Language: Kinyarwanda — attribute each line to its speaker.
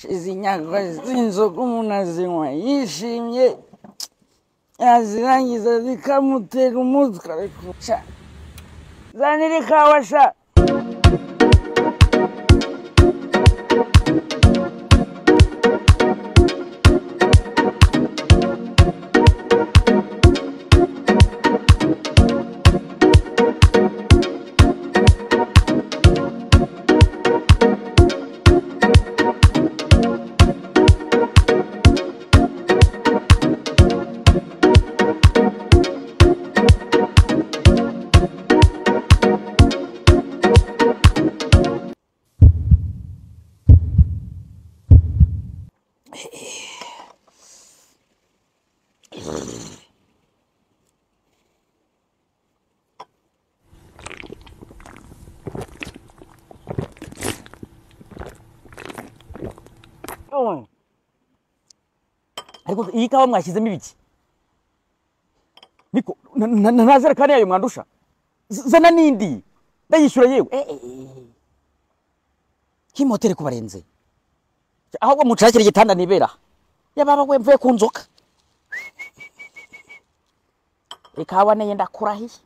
Speaker 1: izi nyagwa z'inzoga umuntu azinywa yishimye yazirangiza zikamutera umutwe ariko zanira ikawa sha.
Speaker 2: ariko iyi kawa mwashyizemo ibiki niko ntazera kandi yayo mwandusha zana nindi ndayishyura yewe himotere kubarenze ahubwo mucakira igitanda nibera yababa we mvuye ku nzoka ikawa neye ndakurahiye